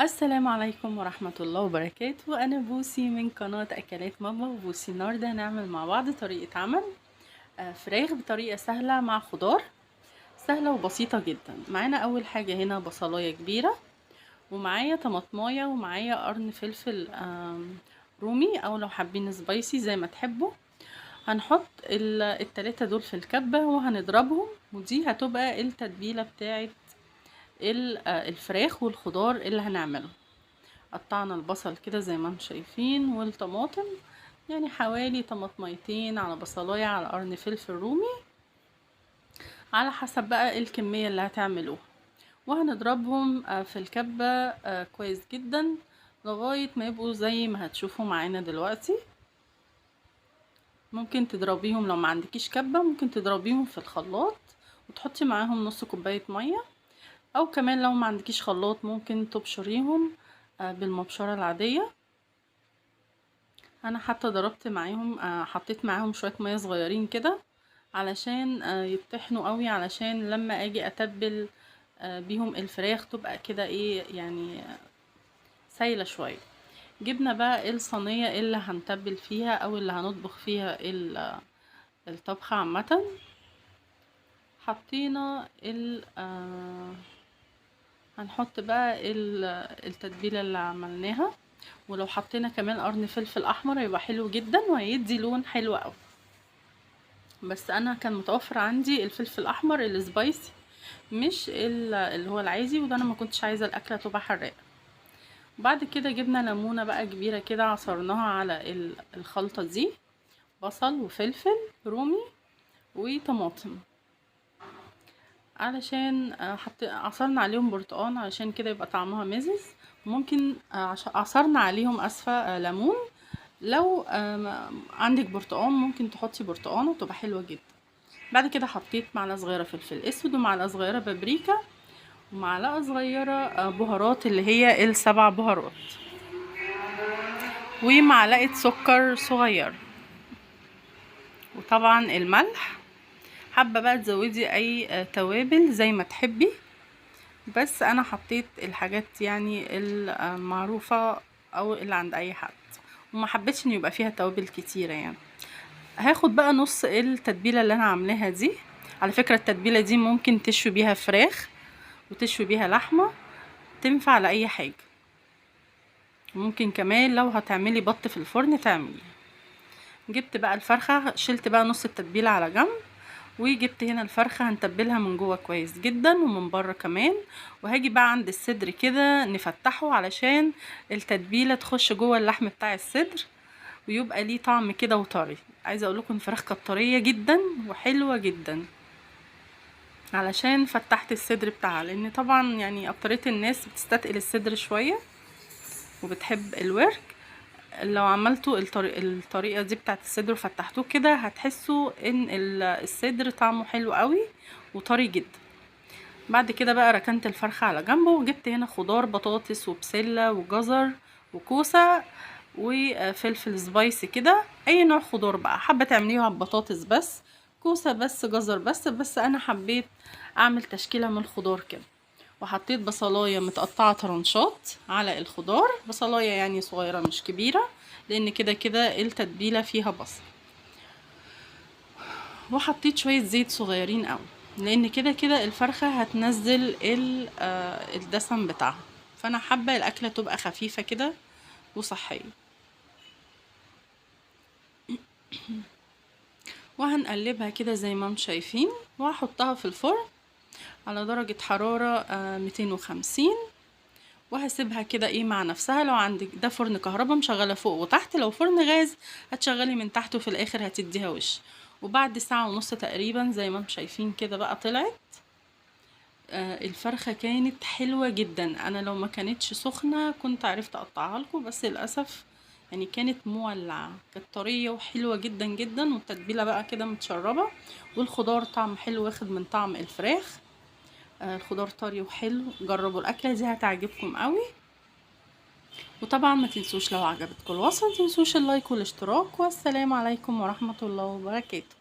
السلام عليكم ورحمة الله وبركاته. أنا بوسي من قناة أكلات ماما وبوسي. النهاردة هنعمل مع بعض طريقة عمل فراخ بطريقة سهلة مع خضار، سهلة وبسيطة جدا. معانا أول حاجة هنا بصلاية كبيرة، ومعايا طماطماية، ومعايا قرن فلفل رومي، أو لو حابين سبايسي زي ما تحبوا. هنحط التلاتة دول في الكبة وهنضربهم، ودي هتبقى التتبيلة بتاعت الفراخ والخضار اللي هنعمله. قطعنا البصل كده زي ما انتم شايفين، والطماطم يعني حوالي طماطميتين على بصلاية على قرن فلفل رومي، على حسب بقى الكمية اللي هتعملوها. وهنضربهم في الكبة كويس جدا لغاية ما يبقوا زي ما هتشوفوا معانا دلوقتي. ممكن تضربيهم لو ما عندكيش كبة، ممكن تضربيهم في الخلاط وتحطي معاهم نص كوباية مية، او كمان لو ما عندكيش خلاط ممكن تبشريهم بالمبشرة العادية. انا حتى ضربت معاهم حطيت معاهم شوية مية صغيرين كده علشان يتطحنوا قوي، علشان لما اجي اتبل بيهم الفراخ تبقى كده ايه يعني سايلة شوية. جبنا بقى الصينية اللي هنتبل فيها او اللي هنطبخ فيها الطبخة عامة. حطينا هنحط بقى التتبيلة اللي عملناها، ولو حطينا كمان قرن فلفل احمر هيبقى حلو جدا وهيدي لون حلو قوي. بس انا كان متوفر عندي الفلفل الاحمر السبايسي، مش اللي هو العادي، وده انا ما كنتش عايزه الاكله تبقى حراقه. بعد كده جبنا ليمونه بقى كبيره كده عصرناها على الخلطه دي، بصل وفلفل رومي وطماطم، علشان عصرنا عليهم برتقان علشان كده يبقى طعمها مزز. ممكن عصرنا عليهم ليمون. لو عندك برتقان ممكن تحطي برتقانه وتبقى حلوه جدا. بعد كده حطيت معلقه صغيره فلفل اسود، ومعلقه صغيره بابريكا، ومعلقه صغيره بهارات اللي هي السبع بهارات، ومعلقه سكر صغير، وطبعا الملح. حابه بقى تزودي اي توابل زي ما تحبي، بس انا حطيت الحاجات يعني المعروفه او اللي عند اي حد، وما حبيتش ان يبقى فيها توابل كتيره يعني. هاخد بقى نص التتبيله اللي انا عاملاها دي. على فكره التتبيله دي ممكن تشوي بيها فراخ وتشوي بيها لحمه، تنفع لاي حاجه. ممكن كمان لو هتعملي بط في الفرن تعملي. جبت بقى الفرخه، شلت بقى نص التتبيله على جنب، وجبت هنا الفرخه هنتبلها من جوه كويس جدا ومن بره كمان. وهاجي بقى عند الصدر كده نفتحه علشان التتبيله تخش جوه اللحم بتاع الصدر ويبقى ليه طعم كده وطري. عايزه اقول لكم الفراخ كانت طريه جدا وحلوه جدا علشان فتحت الصدر بتاعها، لان طبعا يعني اكترية الناس بتستثقل الصدر شويه وبتحب الورك. لو عملتوا الطريقه دي بتاعت الصدر وفتحتوه كده هتحسوا ان الصدر طعمه حلو قوي وطري جدا. بعد كده بقى ركنت الفرخه على جنبه، وجبت هنا خضار بطاطس وبسله وجزر وكوسه وفلفل سبايسي كده، اي نوع خضار بقى حابه تعمليها ببطاطس بس، كوسه بس، جزر بس انا حبيت اعمل تشكيله من الخضار كده. وحطيت بصلايه متقطعه طرنشات على الخضار، بصلايه يعني صغيره مش كبيره، لان كده كده التتبيله فيها بصل. وحطيت شويه زيت صغيرين قوي، لان كده كده الفرخه هتنزل الدسم بتاعها، فانا حابه الاكله تبقى خفيفه كده وصحيه. وهنقلبها كده زي ما انتم شايفين، وهحطها في الفرن على درجة حرارة 250، وهسيبها كده ايه مع نفسها. لو عندك ده فرن كهربا مشغله فوق وتحت، لو فرن غاز هتشغلي من تحت وفي الاخر هتديها وش. وبعد ساعة ونص تقريبا زي ما انتم شايفين كده بقى طلعت. الفرخة كانت حلوة جدا. انا لو ما كانتش سخنة كنت عرفت اقطعها لكم، بس للأسف يعني كانت مولعة، كانت طرية وحلوة جدا جدا، والتتبيلة بقى كده متشربة، والخضار طعم حلو واخد من طعم الفراخ. الخضار طري وحلو. جربوا الاكلة دي هتعجبكم قوي. وطبعا ما تنسوش لو عجبتكم الوصفة، ما تنسوش اللايك والاشتراك، والسلام عليكم ورحمة الله وبركاته.